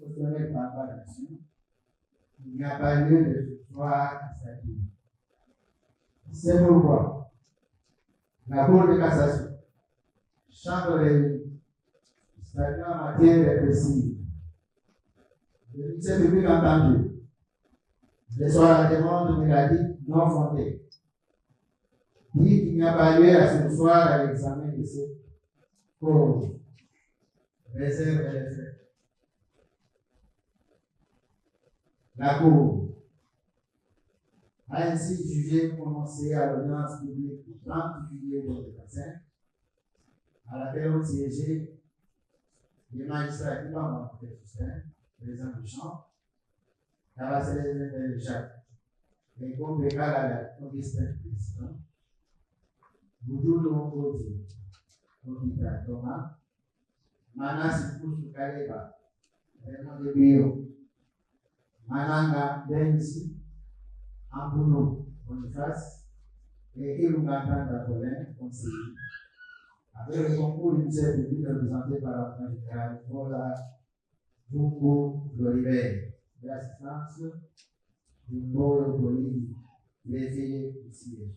constitutionnel par la nation, il n'y a pas lieu de sursoir à statuer. C'est pourquoi la Cour de cassation, chambre réunie, statuant en matière répressive, le ministère public entendu, reçoit la demande de la dite non fondée, dit qu'il n'y a pas lieu à sursoir à l'examen de cette cause. Réserve les faits. La Cour a ainsi jugé prononcé à l'audience publique du 30 juillet 2025, à laquelle ont siégé les magistrats qui ont montré Justin, président du champ, Cavacé Jacques, et Kombeka Augustin président, Boudou Longoti, Okita Thomas, Manas Poussou Kaleba, Raymond de Bio, Mananga Benzi, Ambouno Boniface et Irungatan Dapolin, conseiller, avec le concours du ministère public représenté par la Présidente générale Paula Bungo Floribert, l'assistance du Moro Poli, les du siège.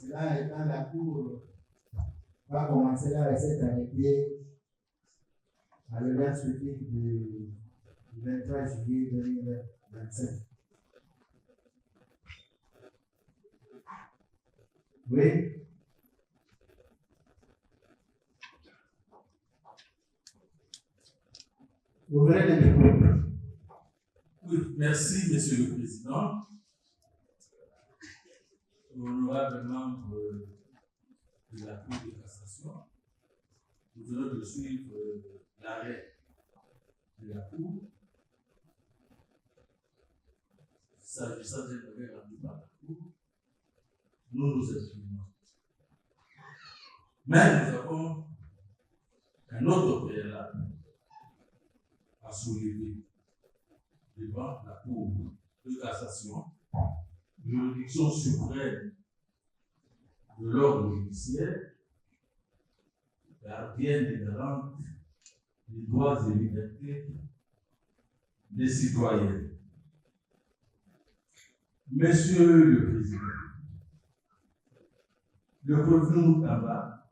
Cela étant, la Cour va commencer la recette avec à l'audience publique du 23 juillet 2025. Oui. Ouvrez les micros. Oui, merci, Monsieur le Président. Honorable membre de la Cour de cassation, nous venons de suivre l'arrêt de la Cour s'agissant d'un arrêt rendu par la Cour. Nous nous exprimons. Mais nous avons un autre préalable à soulever devant la Cour de cassation, juridiction suprême de l'ordre judiciaire, gardienne et garante des droits et libertés des citoyens. Monsieur le Président, le prévenu Moutamba,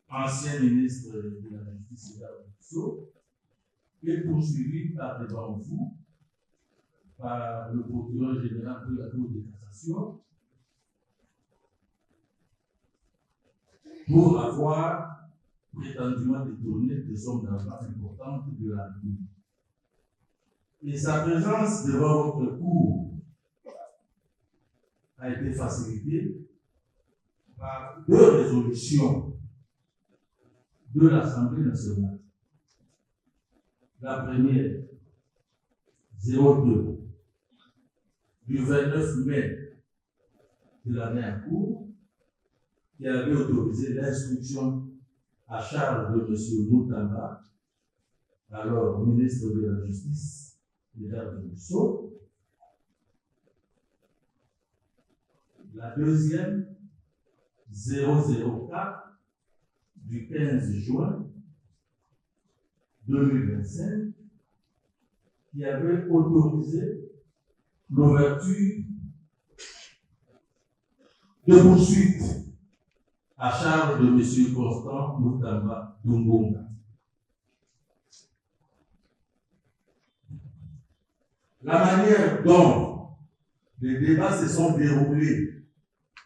ancien ministre de la Justice et de la est poursuivi par devant vous, par le procureur général de la Cour de cassation, pour avoir prétendument détourné des sommes d'argent importantes de la République. Et sa présence devant votre cour a été facilitée par 2 résolutions de l'Assemblée nationale. La première, 02, du 29 mai de l'année en cours, qui avait autorisé l'instruction à charge de M. Moutamba, alors ministre de la Justice et garde des Sceaux. La deuxième, 004, du 15 juin 2025, qui avait autorisé l'ouverture de poursuites à charge de M. Constant Moutamba Doumbonga. La manière dont les débats se sont déroulés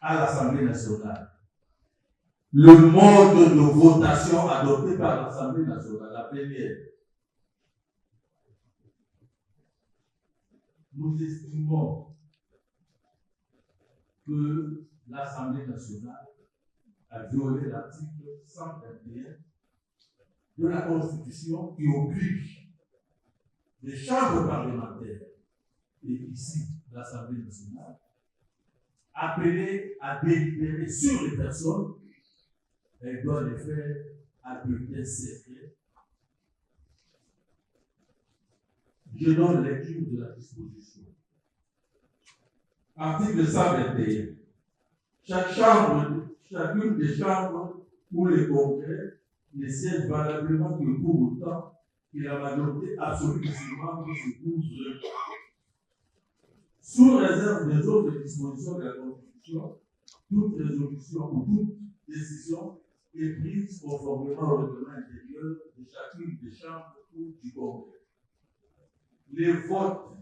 à l'Assemblée nationale, le mode de votation adopté par l'Assemblée nationale, la première, nous estimons que l'Assemblée nationale a violé l'article 121 de la Constitution qui oblige les chambres parlementaires, et ici l'Assemblée nationale, appelées à délibérer sur les personnes, elles doivent les faire à bulletin secret. Je donne lecture de la disposition. Article 121. Chacune des chambres ou les congrès ne siège valablement que pour autant que la majorité absolue de ses membres se trouve sous réserve des autres dispositions de la Constitution. Toute résolution ou toute décision est prise conformément au règlement intérieur de chacune des chambres ou du congrès. Les votes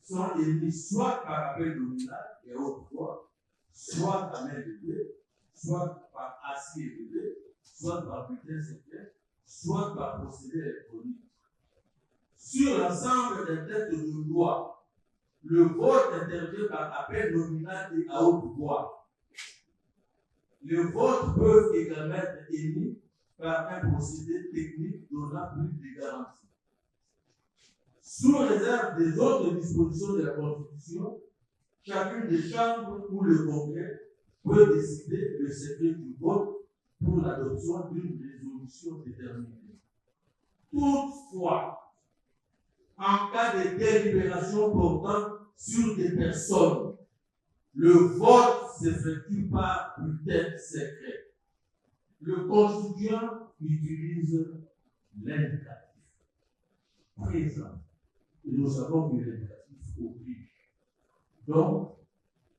sont émis soit par appel nominal et autre fois, soit à main levée, soit par assis élevé, soit par bulletin secret, soit par procédé électronique. Sur l'ensemble des textes de loi, le vote intervient par appel nominal et à haute voix. Les votes peuvent également être émis par un procédé technique donnant plus de garanties. Sous réserve des autres dispositions de la Constitution, chacune des chambres ou le congrès peut décider le secret du vote pour l'adoption d'une résolution déterminée. Toutefois, en cas de délibération portant sur des personnes, le vote s'effectue par bulletin secret. Le constituant utilise l'indicatif présent. Et nous savons que l'indicatif oblige. Donc,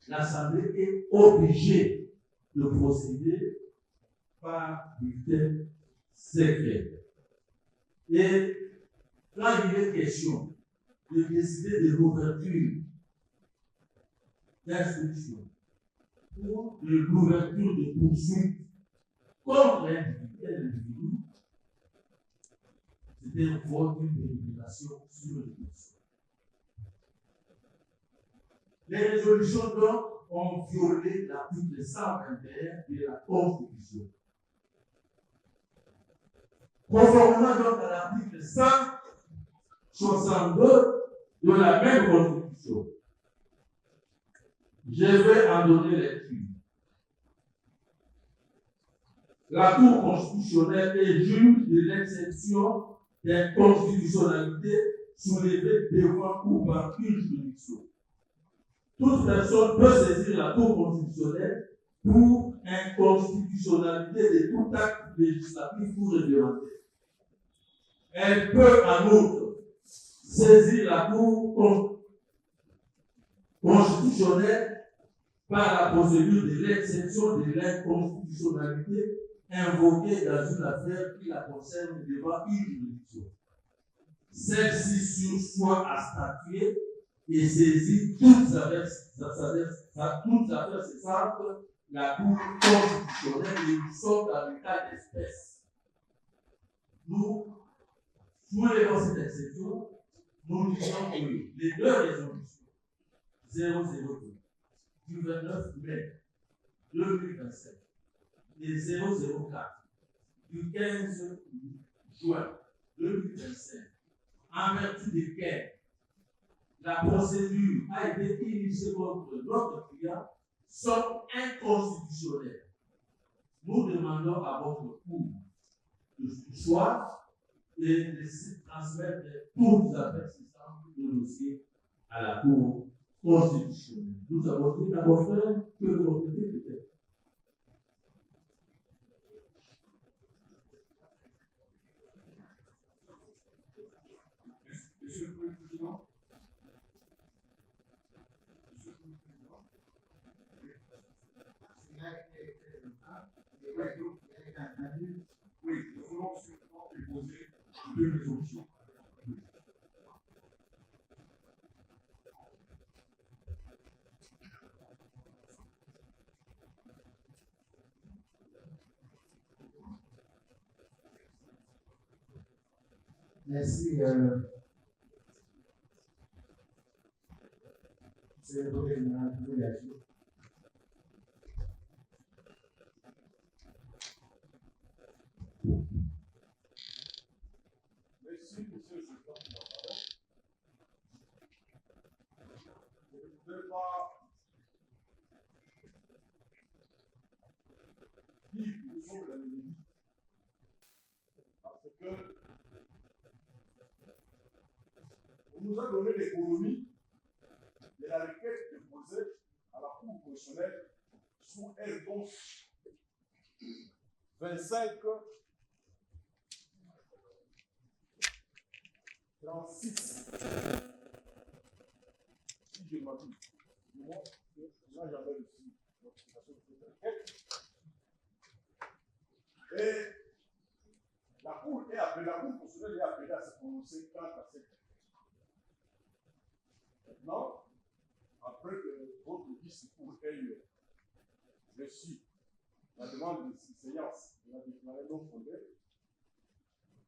l'Assemblée est obligée de procéder par bulletin secret. Et quand il est question de décider de l'ouverture d'instruction ou de l'ouverture de poursuites contre l'individu, c'était un vote d'une délibération sur le dossier. Les résolutions donc ont violé l'article 121 de la Constitution. Conformément donc à l'article 162 de la même Constitution, je vais en donner lecture. La Cour constitutionnelle est juge de l'exception d'inconstitutionnalité soulevée devant ou par une juridiction. Toute personne peut saisir la Cour constitutionnelle pour inconstitutionnalité de tout acte législatif ou réglementaire. Elle peut en outre saisir la Cour constitutionnelle par la procédure de l'exception de l'inconstitutionnalité invoquée dans une affaire qui la concerne devant une juridiction. Celle-ci sursoit à statuer et saisit toutes affaires cessantes la Cour constitutionnelle et nous sommes dans le cas d'espèce. Nous soulevons cette exception, nous disons que les deux résolutions 002 du 29 mai 2025 et 004 du 15 juin 2025, en vertu desquelles la procédure a été initiée contre notre client, sont inconstitutionnelles. Nous demandons à votre Cour de choix et de transmettre toutes les affaires de dossier à la Cour constitutionnelle. Nous avons dit à vos frères que le représentez peut-être. Monsieur le Président, oui, nous voulons sûrement déposer deux résolutions. Merci. C'est le gouvernement qui réagit. Merci, monsieur le président, pour la parole. Je ne voudrais pas dire que nous sommes l'ennemi. Parce que on nous a donné l'économie de la requête déposée à la Cour constitutionnelle sous R11 25 36. Si je m'abuse, moi, j'avais reçu l'autorisation de cette requête. Et la Cour constitutionnelle est appelée à se prononcer quant à cette requête. Maintenant, après que votre discours ait reçu la demande de séance et la déclarée non fondée,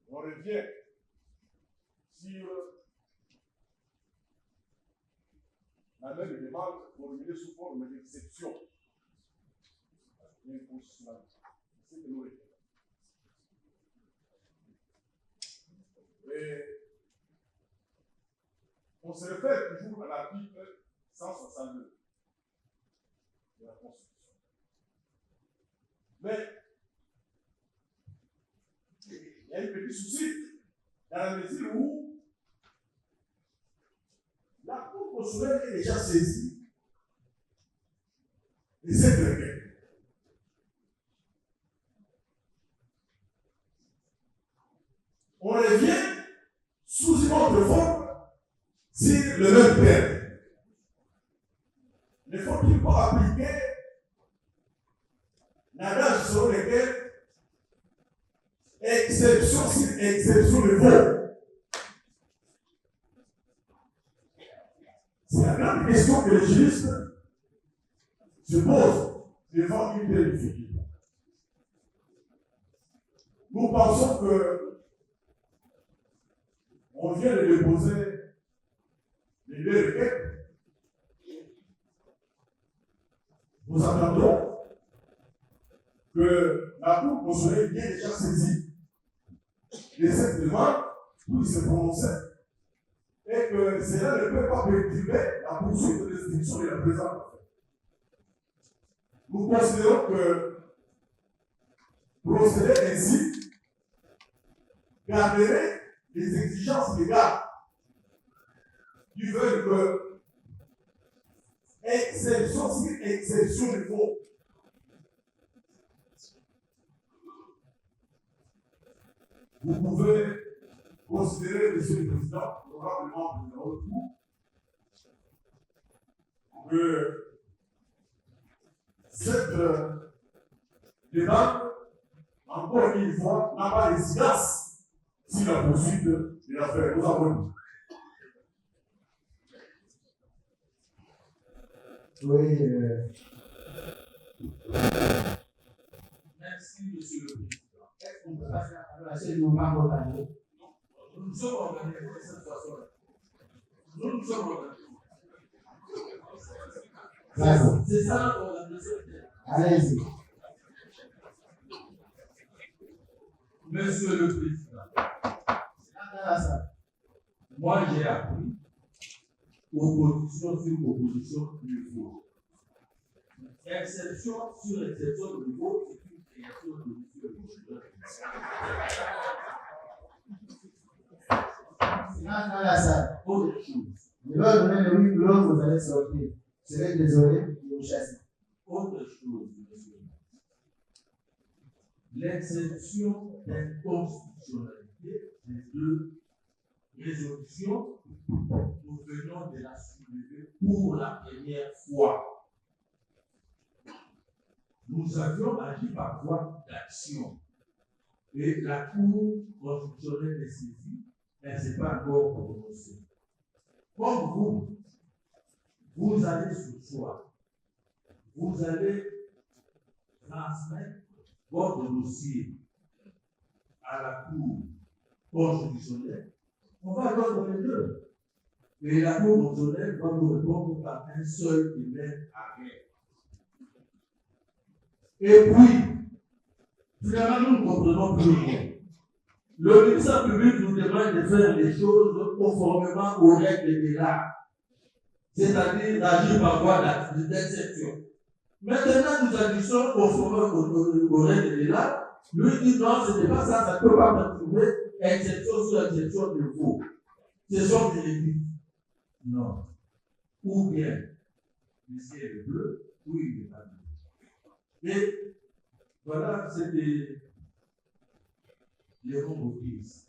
on revient sur la même demande formulée sous forme d'exception. C'est que nous répétons. Et on se réfère toujours à l'article 162 de la Constitution. Mais il y a un petit souci dans la mesure où la Cour constitutionnelle est déjà saisie de cette requête. On revient sous une autre forme sur le même terme. Ne faut-il pas appliquer l'adage selon lequel exception sur exception le vaut? C'est la grande question que les juristes se posent devant une telle difficulté. Nous pensons que on vient de déposer les deux requêtes. Nous attendons que la Cour constitutionnelle vienne déjà saisie de cette demande pour se prononcer et que cela ne peut pas perturber la poursuite de l'instruction de la présente affaire. Nous considérons que procéder ainsi garderait les exigences légales qui veulent que exception sur exception de vaut. Vous pouvez considérer, Monsieur le Président, probablement de notre coup, que cette demande, encore une fois, n'a pas d'incidence sur la poursuite de l'affaire. Nous avons dit. Oui, Merci, Monsieur le Président. est-ce qu'on peut passer la parole à ceux qui n'ont pas encore parlé? Nous nous sommes organisés de cette façon-là. Nous nous sommes organisés. D'accord. C'est ça notre organisation. Allez-y. Monsieur le Président, moi j'ai appris opposition sur opposition du vote. Exception sur exception du vote, c'est une création de monsieur le Président. Dans la salle. Autre chose. Je vais donner le huis clos, vous allez sortir. Je serai désolé de vous chasser. Autre chose, monsieur. L'exception d'inconstitutionnalité des deux résolutions, nous venons de la soulever pour la première fois. Nous avions agi par voie d'action. Et la Cour constitutionnelle est saisie, elle ne s'est pas encore prononcée. Comme vous allez ce soir, vous allez transmettre votre dossier à la Cour constitutionnelle, on va répondre les deux. Et la Cour constitutionnelle va nous répondre par un seul et même arrêt. Et puis, finalement, nous ne comprenons plus rien. Le ministère public nous demande de faire les choses conformément aux règles de l'art, c'est-à-dire d'agir par voie d'exception. Maintenant, nous agissons conformément aux règles de l'art. Lui dit non, ce n'est pas ça, ça ne peut pas me trouver exception sur exception de vous. Ce sont des limites. Non. Ou bien, le ciel est bleu, ou il n'est pas bleu. Et voilà, c'était les mots-motifs.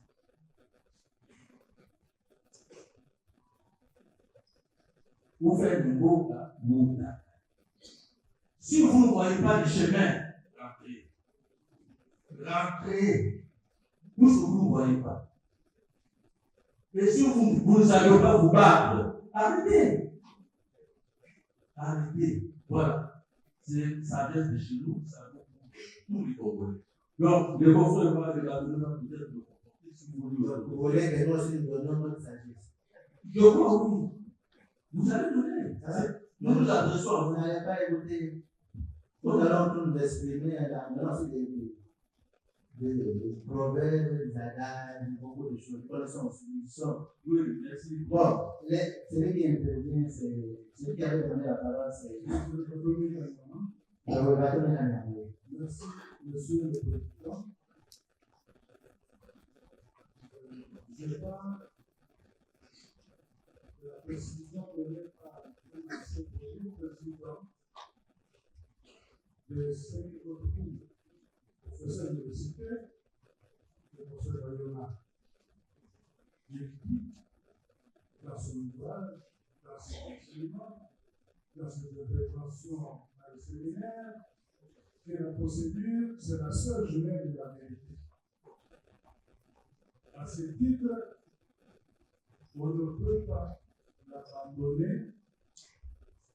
Vous faites le mot là, si vous ne voyez pas le chemin, rentrez. Rentrez. Tout ce que vous ne voyez pas. Et si vous ne savez pas vous battre, arrêtez. Arrêtez. Voilà. Ça reste de chez nous, ça vaut pour tous les Congolais. Donc, les Congolais vont regarder peut-être le comporter si vous voulez que nous aussi nous donnions notre sagesse. Je crois oui. Vous allez donner. Nous nous adressons. Vous n'allez pas écouter. Nous allons nous exprimer maintenant sur des proverbes, des adages, beaucoup de choses. Oui, merci. Bon, celui qui intervient, c'est celui qui avait donné la parole, c'est le premier président. Alors, on va donner la main. Merci, monsieur le président. Je parle de la précision donnée par le président de Saint-Claude, professeur universitaire, le professeur Léonard. Il dit dans son ouvrage, dans ses enseignements, dans ses interventions dans le séminaire, que la procédure, c'est la seule jumelle de la vérité. À ce titre, on ne peut pas l'abandonner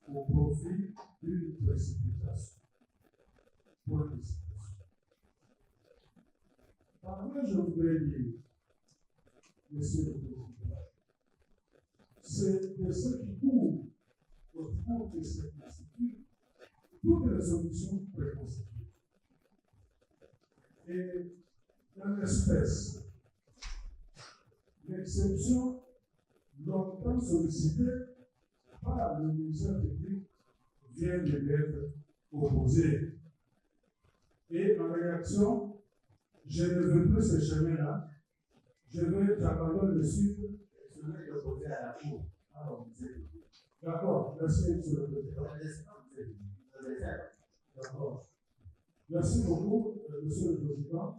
au profit d'une précipitation. Point de citation. Par là, je voudrais dire, monsieur le président, c'est de ce qui court autour de cette institut toutes les solutions préconstituées. Et dans l'espèce, l'exception longtemps sollicitée par le ministère public vient de m'être opposée. Et en réaction, je ne veux plus ce chemin-là. J'abandonne le suite et je vais l'opposer à la Cour. D'accord, merci, monsieur le président. D'accord. Merci beaucoup, monsieur le président.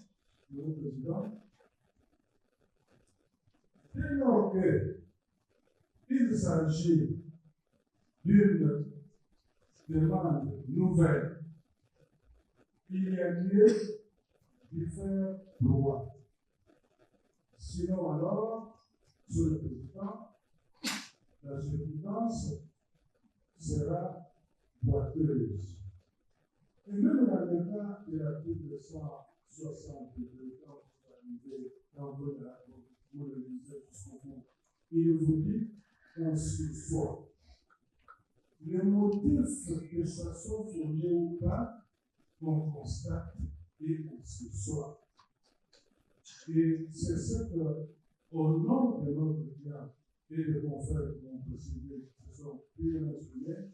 Dès lors qu'il s'agit d'une demande nouvelle, il y a lieu d'y faire droit. Sinon alors, sur le président, la jurisprudence sera boiteuse. Et même dans le cas de l'article 162, quand vous le lisez jusqu'au bout, il vous dit ainsi soit. Le motif que ça soit fondé ou pas, on constate et ainsi soit. Et c'est ce que, au nom de notre client et des confrères qui ont précédé, qui sont bien mentionnés,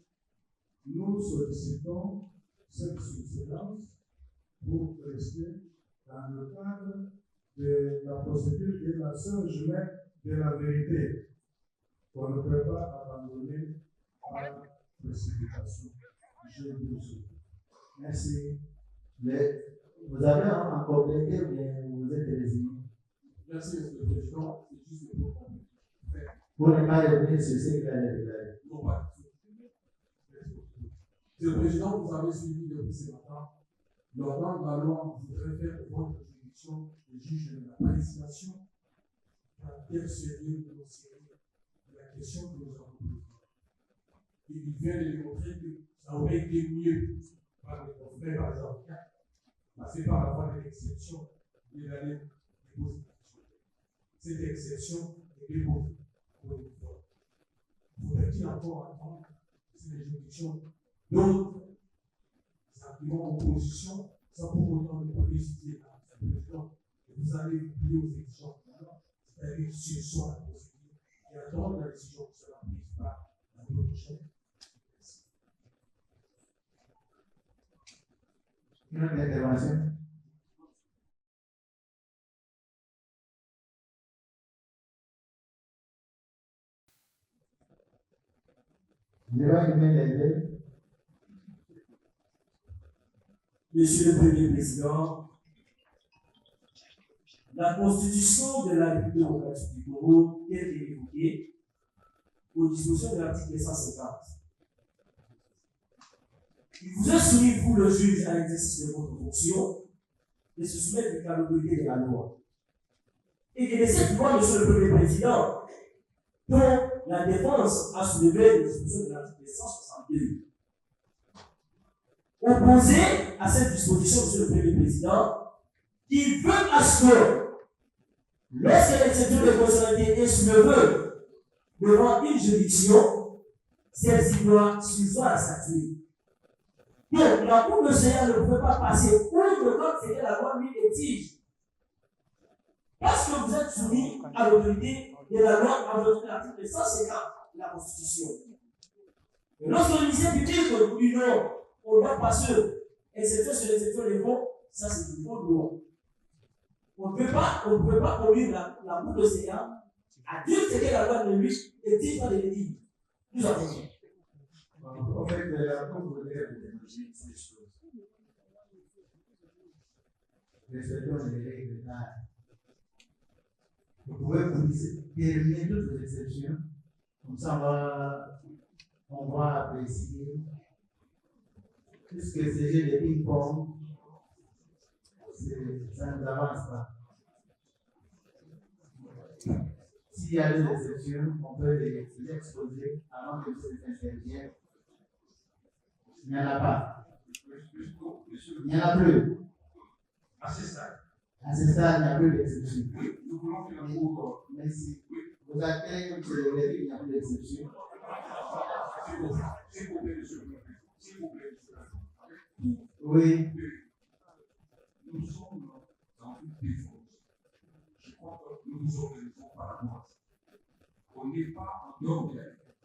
nous sollicitons cette subséquence pour rester dans le cadre de la procédure et la seule jumelle de la vérité. On ne peut pas abandonner par précipitation. Je vous souhaite. Merci. Vous avez en complété ou bien vous êtes résigné? Merci, M. le Président. C'est juste pour compléter. Pour ne pas revenir sur ce qu'il a déclaré. Non, pas du tout. Monsieur le Président, vous avez suivi depuis ce matin. L'ordre de la loi voudrait faire de votre juridiction le juge de la précision car sérieux de nos séries de la question que nous avons posée. Et il vient de démontrer que ça aurait été mieux par les confrères, par les avocats, passer par la voie de l'exception de l'année déposée. Cette exception est déposée pour une fois. Faudrait-il encore attendre que les juridictions d'autres arguments en opposition sans pour autant ne préciser à la présidente que vous allez vous plier aux exigences de la loi, c'est-à-dire que ce soit la procédure et attendre la décision qui sera prise par la prochaine. Une autre intervention? Monsieur le Premier Président, la Constitution de la République démocratique du Congo, telle qu'elle est évoquée, aux dispositions de l'article 150. Il vous est soumis, vous le juge, à l'exercice de votre fonction, de se soumettre à l'autorité de la loi. Et que de cette loi, Monsieur le Premier Président, dont la défense a soulevé les dispositions de l'article 162. Opposé à cette disposition, Monsieur le Premier Président, qui veut à ce que, lorsque l'exception de constitutionnalité est soulevée devant une juridiction, celle-ci doit suivre à statuer. Donc, la Cour de Seigneur ne pouvait pas passer outre comme c'était la loi lui exige. Parce que vous êtes soumis à l'autorité de la loi en vertu de l'article 150 de la Constitution. Et lorsque le ministère public nous dit non, on doit passer exception sur l'exception des fonds, ça c'est une bonne loi. On ne peut pas conduire la Cour de Seigneur à dire ce que la loi de lui exige dans les médias. Nous en faisons. En fait, la Cour voudrait dénoncer ces choses. Respectons les règles d'art. Vous pouvez terminer toutes les exceptions, comme ça on va apprécier. Puisque ces jeux de ping-pong, ça ne nous avance pas. S'il y a des exceptions, on peut les exposer avant que ces interviennent. Il n'y en a pas. Il n'y en a plus. À ce stade. À ce stade, il n'y a plus d'exception. Nous voulons que la Cour. Merci. Vous actez comme c'est le il n'y a plus d'exception. S'il vous plaît, monsieur le Président. S'il vous plaît, monsieur le Président. Oui. Nous sommes dans une défense. Je crois que nous nous organisons par rapport à ça. On n'est pas en dehors de la légalité.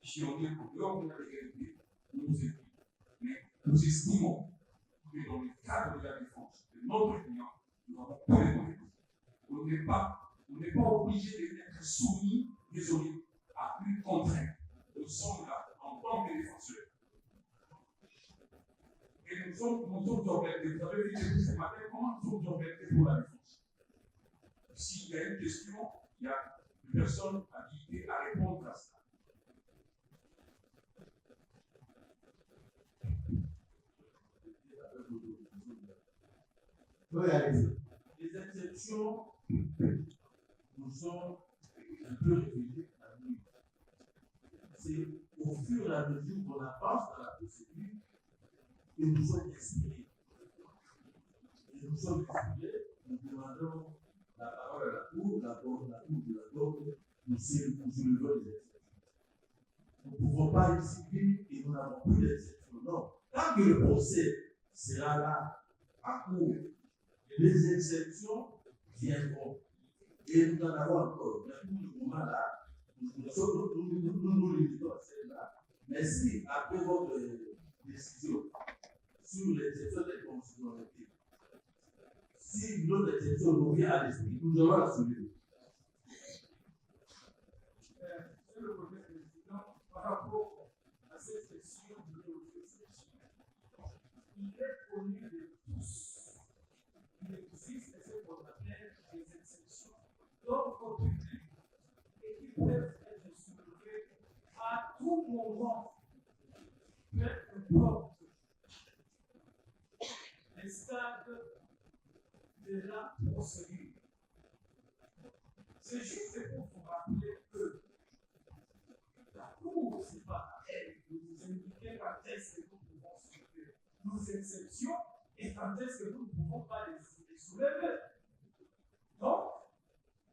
Si on est en dehors de la légalité, nous nous écoutons. Mais nous estimons que dans le cadre de la défense de notre client, nous avons tous les moyens. On n'est pas obligé d'être soumis, désolé, à une contrainte. Nous sommes là en tant que défenseurs. Et nous sommes organisés. Vous avez dit depuis ce matin comment nous sommes organisés pour la défense. S'il y a une question, il y a une personne habilitée à répondre à ça. Oui, allez-y. Les exceptions nous sont un peu réfugiées à nous. C'est au fur et à mesure qu'on avance dans la procédure que nous sommes inspirés. Et nous sommes inspirés, nous demandons la parole à la cour, la cour de la cour, nous soulevons les exceptions. Nous ne pouvons pas ici et nous n'avons plus d'exception. Non. Tant que le procès sera là, à court, les exceptions viendront. Et nous en avons encore. Mais pour le moment là, nous limitons à celle-là. Mais si, après votre décision sur l'exception des constitutionnalités, si une autre exception nous vient à l'esprit, nous allons la soulever. Monsieur le Premier Président, par rapport à cette question de l'exception, il est connu de tous qu'il existe ce qu'on appelle des exceptions d'ordre public et qui peuvent être soulevées à tout moment, peu importe les stades de la procédure. C'est juste pour vous rappeler que la Cour, ce n'est pas elle qui nous indique quand est-ce que nous pouvons soulever nos exceptions et quand est-ce que nous ne pouvons pas les soulever. Donc,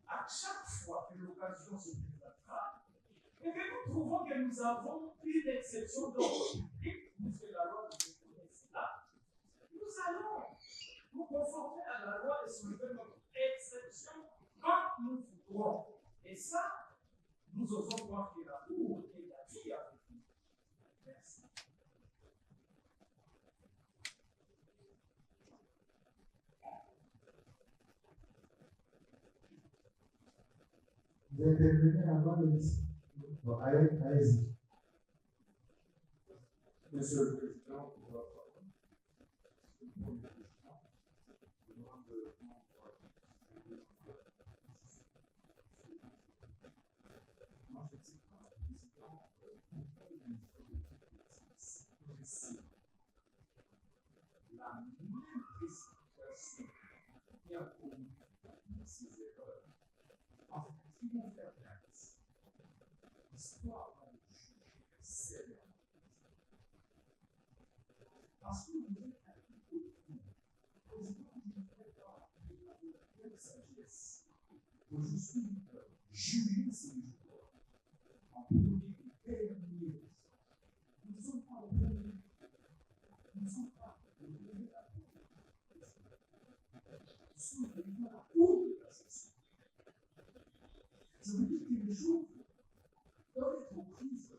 à chaque fois que l'occasion se présentera, et que nous trouvons que nous avons une exception d'ordre public, puisque la loi nous connaît cela, nous allons nous conformer à la loi et soulever notre exception quand nous voudrons. Et ça, nous osons croire que la Cour est d'accord avec nous. Merci. Vous intervenez avant le discours. Bon, allez-y. Monsieur le Président, pour la parole. Une première question. Je demande de moi, je ne sais pas, Président, pourquoi il faut préciser la même précipitation qui a commis ces erreurs. En fait, ils vont faire grâce. L'histoire va le juger sévèrement. Parce que vous êtes à tout au fond. Président, vous ne faites pas avec sagesse. Aujourd'hui, juger ces jours en premier et dernier. Nous ne sommes pas en premier. Nous ne sommes pas au premier de la cour. Nous sommes devant la cour de cassation. Ça veut dire que les choses doivent être prises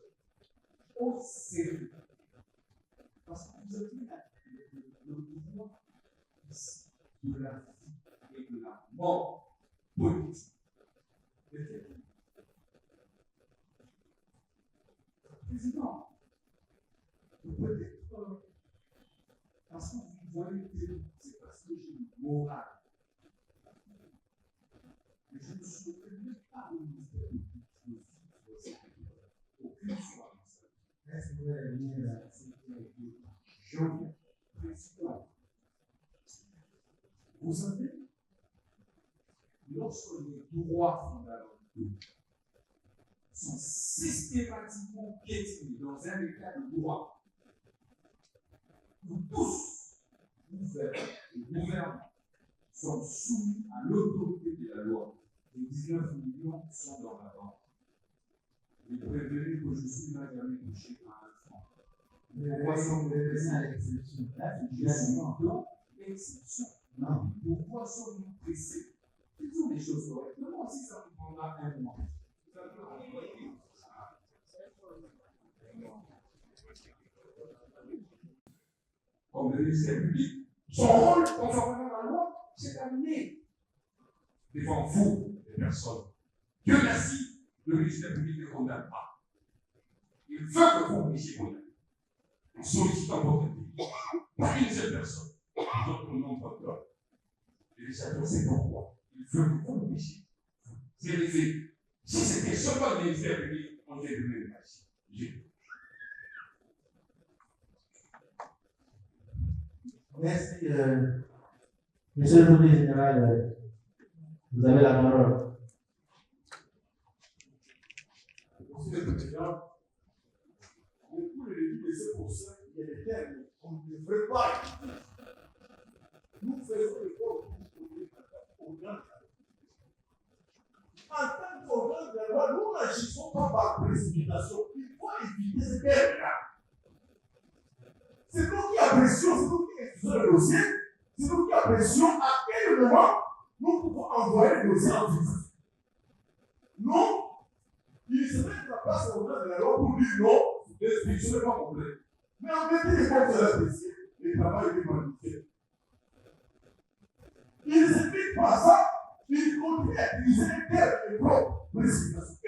au sérieux. Parce que vous avez le pouvoir ici de la vie et de la mort politique. Président, peut-être parce que vous voyez que c'est parce que j'ai une morale. Mais je ne souhaite même pas au ministère public de vivre aucune fois dans sa vie. Est-ce que vous allez venir à Jean, président, vous savez, lorsque les droits fondamentaux sont systématiquement piétinés dans un état de droit, nous tous, gouvernants et gouvernants, sommes soumis à l'autorité de la loi. Les 19 millions sont dans la banque. Les prévenus que je suis n'a jamais touché par un franc. Pourquoi sommes-nous à l'exception? Je suis dans l'exception. Non. Pourquoi sommes-nous pressés? Faisons des choses correctement, si ça nous prendra un mois. Comme le ministère public, son rôle, conformément à la loi, c'est d'amener devant vous les personnes. Dieu merci, le ministère public ne condamne pas. Il veut que vous puissiez condamner. En sollicitant votre pays, pas une seule personne. Votre nombre de l'homme. Et les savons, c'est pourquoi. Il veut que vous puissiez vous élever. Si c'était seulement le ministère public, on devrait le passer. Merci. Monsieur le Premier général, vous avez la parole. Monsieur le Président, beaucoup de l'église de ce procès, il y a des termes qu'on ne devrait pas utiliser. Nous faisons l'effort au grand. En tant qu'organe de la loi, nous n'agissons pas par précipitation. Il faut éviter ces termes-là. C'est nous qui apprécions, c'est nous qui étudions le dossier, c'est nous qui apprécions à quel moment nous pouvons envoyer le dossier en justice. Non, il se met à la place au organe de la loi pour dire non, l'instruction n'est pas complète. Mais en vérité, les forces de la spéciale, le travail est magnifique. Il ne s'explique pas ça, il continue à utiliser les termes et propres précipitation.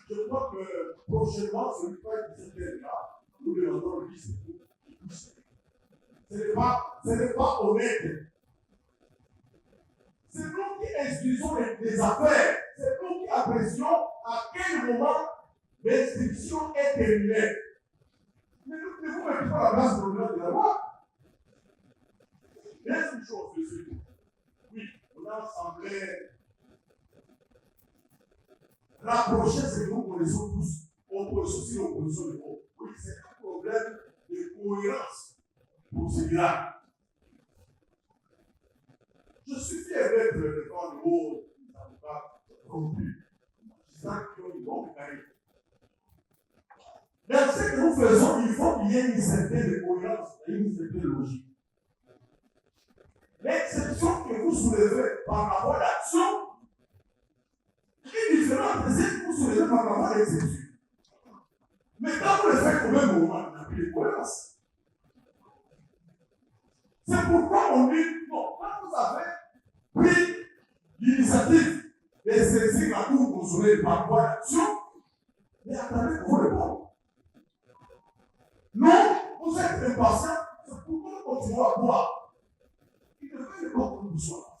Je crois que prochainement, celui qui va utiliser ce terme-là, nous le demandons le discours qui touche. Ce n'est pas honnête. C'est nous qui instruisons les affaires. C'est nous qui apprécions à quel moment l'instruction est terminée. Mais nous ne vous mettez pas la place de la loi. Deuxième chose, monsieur. Oui, on a semblé rapprocher ce que nous connaissons tous. Opposition sur l'opposition de mots. Oui, c'est un problème de cohérence pour celui-là. Je suis fier d'être devant le haut des avocats rompus. C'est ça qui ont une bonne carrière. Dans ce que nous faisons, il faut qu'il y ait une certaine cohérence et une certaine logique. L'exception que vous soulevez par la voie d'action est différente de celle que vous soulevez par la voie d'exception. Mais quand vous le faites au même moment, il n'y a plus de cohérence. C'est pourquoi on dit, non, quand vous avez pris l'initiative de saisir la Cour constitutionnelle par voie d'action, mais attendez pour vous répondre. Non, vous êtes impatient, c'est pourquoi nous continuons à boire. Il devrait le corps nous soit.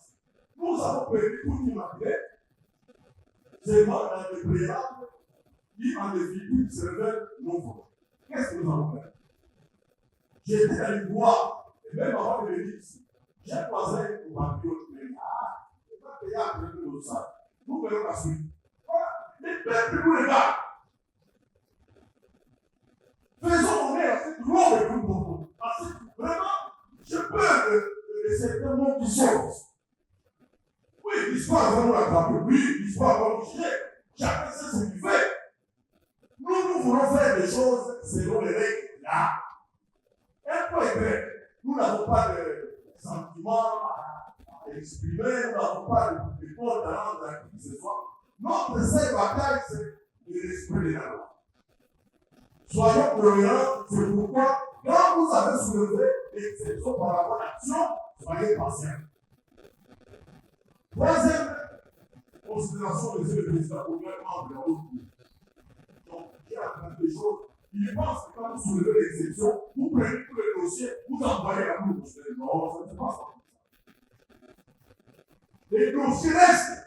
Nous avons perdu pour nous l'appeler, seulement dans le préalable, qui en définitive se révèle non fort. Qu'est-ce que nous avons fait? J'étais dans une voie, et même avant de venir ici, j'ai croisé au patriote, mais je ne vais pas payer après tout ça. Nous verrons la suite. Voilà, les peuples nous regardent. Faisons honneur à cette loi de nous propos. Parce que vraiment, je peux de certains mots qui sortent. Oui, l'histoire va nous rattraper. Oui, l'histoire va nous juger. Chacun sait ce qu'il fait. Nous voulons faire des choses selon les règles là. Un point est vrai. Nous n'avons pas de sentiments à exprimer, nous n'avons pas de compte à rendre à qui que ce soit. Notre seule bataille, c'est de l'esprit de la loi. Soyons cohérents, c'est pourquoi, quand vous avez soulevé l'exception par rapport à l'action, soyez patients. Troisième considération, monsieur le président, au gouvernement de la haute cour. Donc, il y a plein de choses. Il pense que quand vous soulevez l'exception, vous prenez tout le dossier, vous envoyez la cour constitutionnelle. Non, ça ne se passe pas. Les dossiers restent.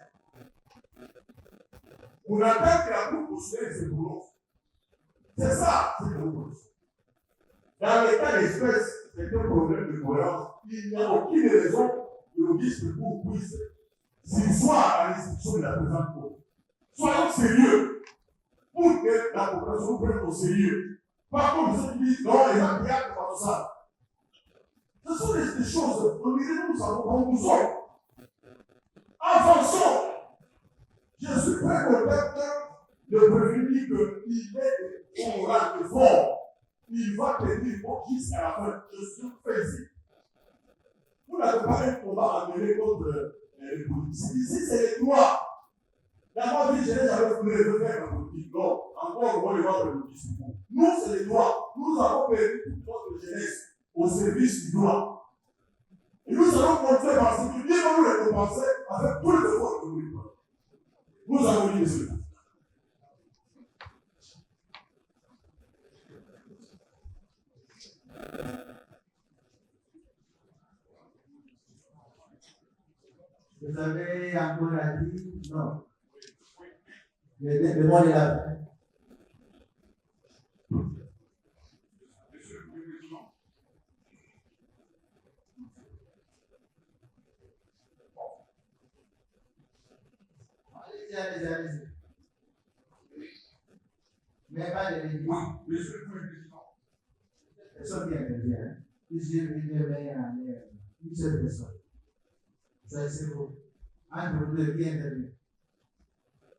On attend que la cour constitutionnelle se prononce. C'est ça, c'est le problème. Dans les cas d'espèce, c'est un problème de cohérence. Il n'y a aucune raison que le discours puisse s'asseoir à l'institution de la présente cour. Soyons sérieux pour que la population prenne au sérieux. Par contre, ceux qui disent non, les gens qui actent pas ça. Ce sont des choses, on dirait nous savons comment nous sommes. Avançons. Je suis très content de prévenir qu'il est moral de fort. Il va tenir bon jusqu'à la fin. Je suis plaisir. Vous n'avez pas un combat à mener contre les politiciens. Ici, c'est les droits. D'abord, je n'ai jamais voulu refaire la politique. Non, encore, on va le voir le discours. Nous, c'est les droits. Nous avons perdu toute notre jeunesse au service du droit. Et nous allons continuer par ce que Dieu va nous récompenser avec tout le devoir que nous lui faisons. Nous avons dit cela. Vous avez encore à dire? Non. Le mot est là. Monsieur le Président, allez-y. Mais pas de l'église. Oui, monsieur le président. Personne qui intervient. Ici, une seule personne. Ça, c'est vous. Entre vous deux, qui intervient?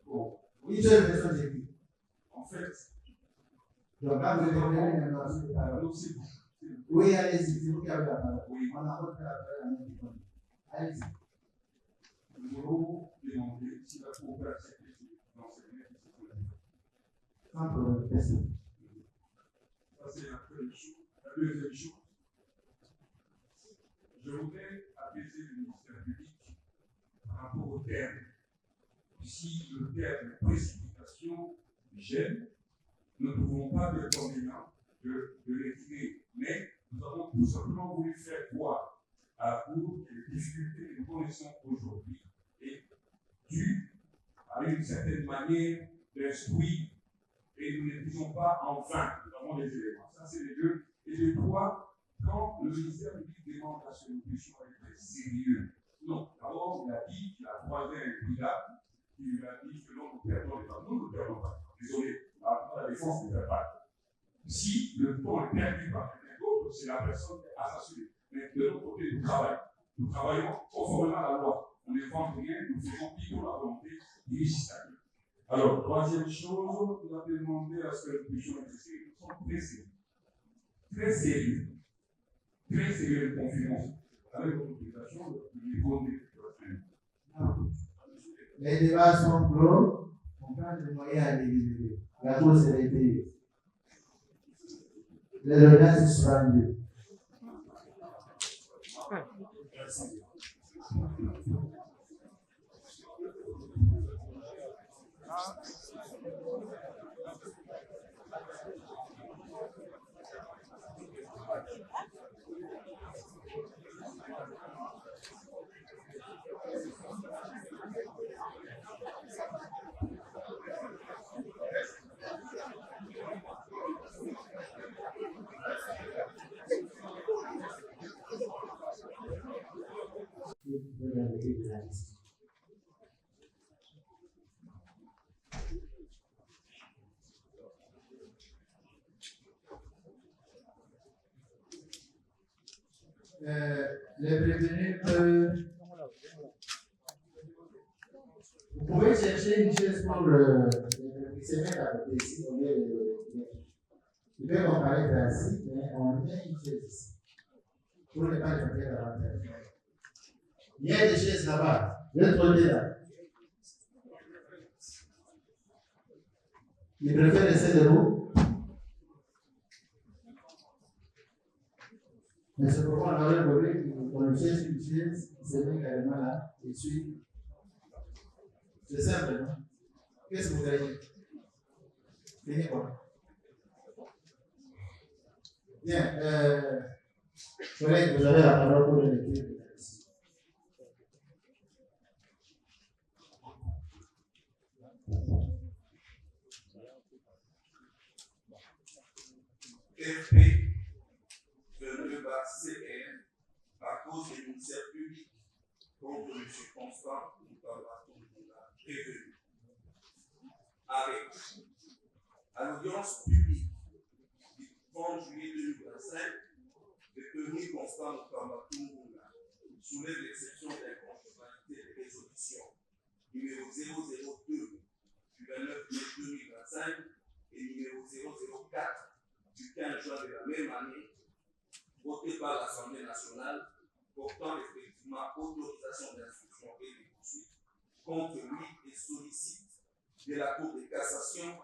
Bon, Une seule personne, c'est qui? en fait, Donc, quand vous intervenez, il y a une parole. donc c'est bon. Oui, allez-y, c'est vous qui avez la parole. Oui. On a votre parole à la même personne. Allez-y. Nous voulons demander si la Cour peut accepter d'enseigner cette politique. Sans problème, merci. Ça, c'est la première chose. La deuxième chose, je voudrais apaiser le ministère public par rapport au terme. Si le terme précipitation gêne, nous ne pouvons pas déterminant de retirer. Mais nous avons tout simplement voulu faire voir à la Cour que les difficultés que nous connaissons aujourd'hui est due à une certaine manière d'instruire et nous ne disons pas en vain, nous avons des éléments. Ça, c'est les deux. Et les trois, quand le ministère public demande à ce que nous puissions être sérieux. Non, d'abord, il a dit qu'il a croisé un pilote, il a dit que non, nous perdons les temps. Nous ne perdons pas. Désolé, la défense ne perd pas. Si le temps est perdu par quelqu'un d'autre, c'est la personne qui est assassinée. Mais de l'autre côté, nous travaillons. Nous travaillons conformément à la loi. On n'invente rien, nous faisons plutôt la volonté du législateur. Alors, troisième chose, nous avons demandé à ce que nous puissions être sérieux. Nous sommes très sérieux. Très sérieux. Très sérieux de confiance. Avec votre autorisation, nous devons des Les débats sont clos. On prend des moyens à les libérer. La cause est payée. L'audience est suspendue. Merci. Les prévenus peuvent. Vous pouvez chercher une chaise pour se mettre à côté ici au lieu de. Il peut comparaître ainsi, mais on met une chaise ici. Pour ne pas le faire davantage. Il y a des chaises là-bas, de l'autre côté là. Il préfère rester debout. Mais c'est pourquoi on aurait voulu qu'on le cherche une chaise, il se met carrément là, et suit. C'est simple, non? Qu'est-ce que vous gagnez? Fini quoi? Bien, collègue, vous avez la parole pour le lecture. FP 22/CR à cause des ministères publics contre M. Constant prévenu. Avec à l'audience publique du 30 juillet 2025, le premier Constant Mutamba soulève l'exception d'inconstitutionnalité des résolutions numéro 002 du 29 mai 2025 et numéro 004 du 15 juin de la même année, voté par l'Assemblée nationale, portant effectivement autorisation d'instruction et de poursuite contre lui et sollicite de la Cour de cassation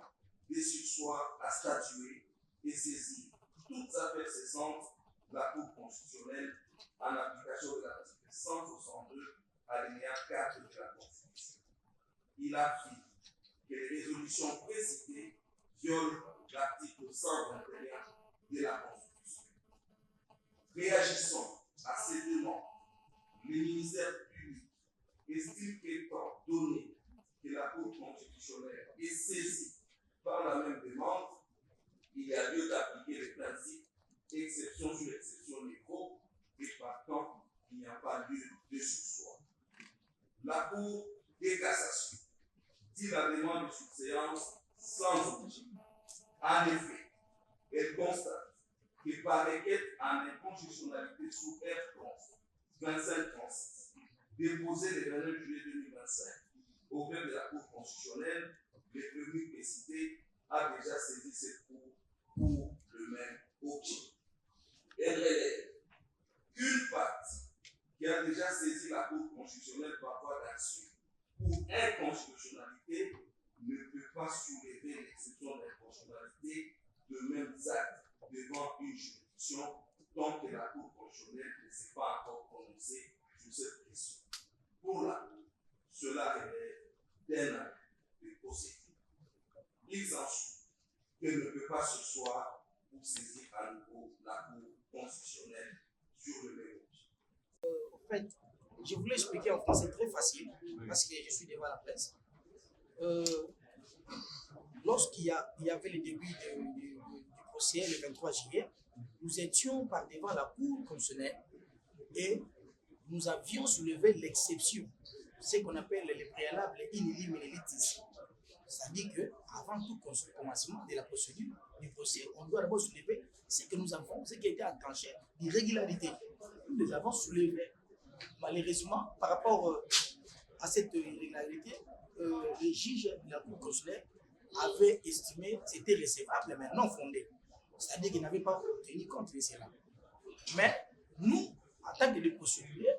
des sursoirs à statuer et saisir toutes affaires cessantes la Cour constitutionnelle en application de l'article 162 alinéa 4 de la Constitution. Il affirme que les résolutions précitées violent l'article 121 de la Constitution. Réagissant à ces demandes, le ministère public estime qu'étant donné que la Cour constitutionnelle est saisie par la même demande, il y a lieu d'appliquer le principe exception sur exception légaux et partant, il n'y a pas lieu de sursoir. La Cour de cassation dit la demande de subséance sans objet. En effet, elle constate que par requête en inconstitutionnalité sous R30 2536, déposée le 29 juillet 2025 auprès de la Cour constitutionnelle, le premier précité a déjà saisi cette cour pour le même objet. Elle relève qu'une partie qui a déjà saisi la Cour constitutionnelle par voie d'action pour inconstitutionnalité ne peut pas soulever l'exception d'inconstitutionnalité de mêmes actes devant une juridiction tant que la Cour constitutionnelle ne s'est pas encore prononcée sur cette question. Pour la Cour, cela relève d'un acte de procédure. Il s'ensuit qu'elle ne peut pas se soir pour saisir à nouveau la Cour constitutionnelle sur le même objet. En fait, je voulais expliquer en français très facile, parce que je suis devant la presse. Lorsqu'il y avait le début du procès, le 23 juillet, nous étions par devant la Cour constitutionnelle et nous avions soulevé l'exception, ce qu'on appelle le préalable in idem litis. C'est-à-dire qu'avant tout commencement de la procédure du procès, on doit d'abord soulever ce que nous avons, ce qui a été enclenché d'irrégularité. Nous les avons soulevés. Malheureusement, par rapport à cette irrégularité, les juges de la Cour constitutionnelle avaient estimé que c'était recevable, mais non fondé. C'est-à-dire qu'ils n'avaient pas tenu compte de cela. Mais nous, en tant que procéduriers,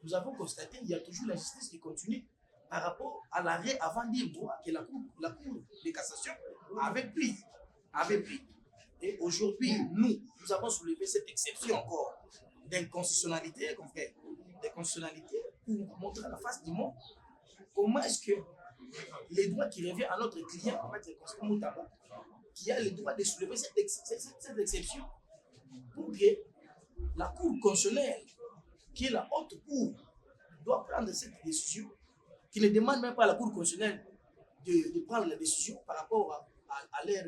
nous avons constaté qu'il y a toujours la justice qui continue par rapport à l'arrêt avant dire droit que la Cour de cassation avait pris. Et aujourd'hui, nous avons soulevé cette exception encore d'inconstitutionnalité, confrère, d'inconstitutionnalité pour montrer à la face du monde comment est-ce que les droits qui reviennent à notre client, M. Moutamba, qui a le droit de soulever cette exception pour que la Cour constitutionnelle, qui est la haute cour, doit prendre cette décision, qui ne demande même pas à la Cour constitutionnelle de prendre la décision par rapport à leur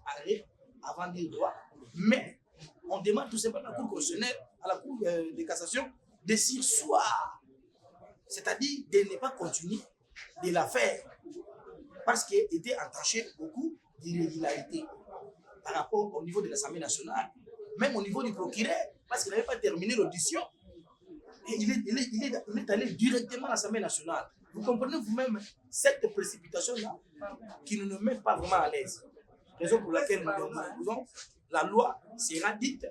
arrêt avant de dire droit, mais on demande tout simplement à la Cour constitutionnelle, à la Cour de cassation, de surseoir, c'est-à-dire de ne pas continuer de la faire, parce qu'il était entaché beaucoup d'irrégularités par rapport au niveau de l'Assemblée nationale, même au niveau du procureur, parce qu'il n'avait pas terminé l'audition. Et il est allé directement à l'Assemblée nationale. Vous comprenez vous-même cette précipitation-là qui ne nous met pas vraiment à l'aise. Raison pour laquelle nous disons la loi sera dite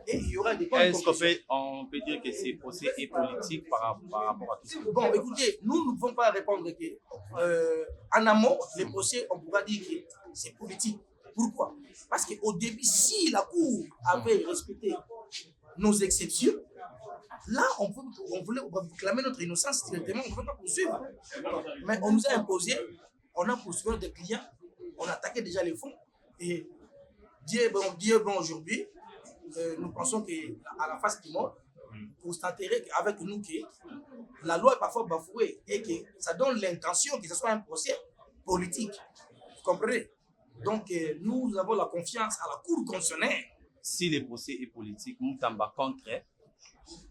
et il y aura des bonnes conclusions. Est-ce qu'on peut dire que ce procès est politique par rapport à tout ça? Bon, écoutez, nous ne pouvons pas répondre qu'en amont, les procès, on pourra dire que c'est politique. Pourquoi? Parce qu'au début, si la Cour avait respecté nos exceptions, là, on voulait clamer notre innocence directement, on ne peut pas poursuivre. Mais on nous a imposé, on a poursuivi notre client, on a attaqué déjà les fonds. Et Dieu est bon aujourd'hui, nous pensons qu'à la face du monde, constaterait avec nous que la loi est parfois bafouée et que ça donne l'intention que ce soit un procès politique. Vous comprenez? Donc, nous avons la confiance à la Cour constitutionnelle. Si le procès est politique, Moutamba contre.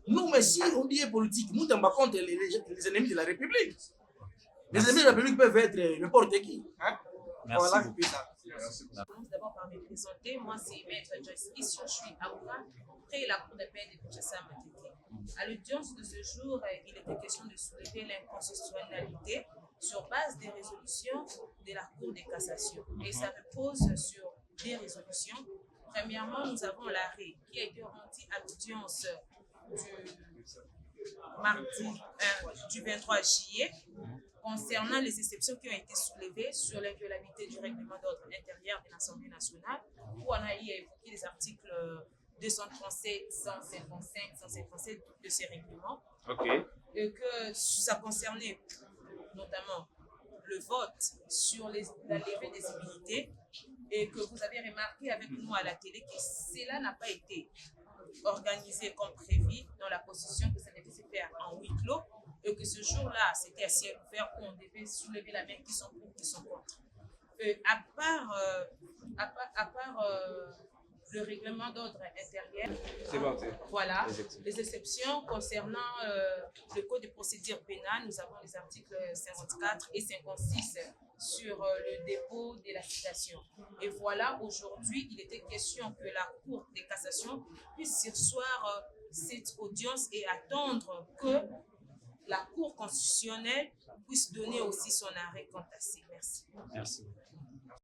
Nous, mais si on dit politique, Moutamba contre les ennemis de la République. Les ennemis de la République peuvent être n'importe qui. Hein? Merci voilà, beaucoup. Je commence d'abord par me présenter. Moi, c'est Maître Joyce Ission. Je suis avocat près la Cour d'appel de Kinshasa Matete. À l'audience de ce jour, il était question de soulever l'inconstitutionnalité sur base des résolutions de la Cour de cassation. Et ça repose sur des résolutions. Premièrement, nous avons l'arrêt qui a été rendu à l'audience du 23 juillet concernant les exceptions qui ont été soulevées sur l'inviolabilité du règlement d'ordre intérieur de l'Assemblée nationale, où on a évoqué les articles 237, 155, 157 de ces règlements. Okay. Et que ça concernait notamment le vote sur la levée des immunités, et que vous avez remarqué avec nous à la télé que cela n'a pas été organisé comme prévu dans la Constitution, que ça devait se faire en huis clos, et que ce jour-là, c'était à ciel ouvert où on devait soulever la main qui sont pour, qui sont contre. À part le règlement d'ordre intérieur. C'est bon, c'est Voilà, les exceptions. les exceptions concernant le code de procédure pénale, nous avons les articles 54 et 56 sur le dépôt de la citation. Et voilà, aujourd'hui, il était question que la Cour de cassation puisse surseoir cette audience et attendre que la Cour constitutionnelle puisse donner aussi son arrêt quant à ça. Merci. Merci.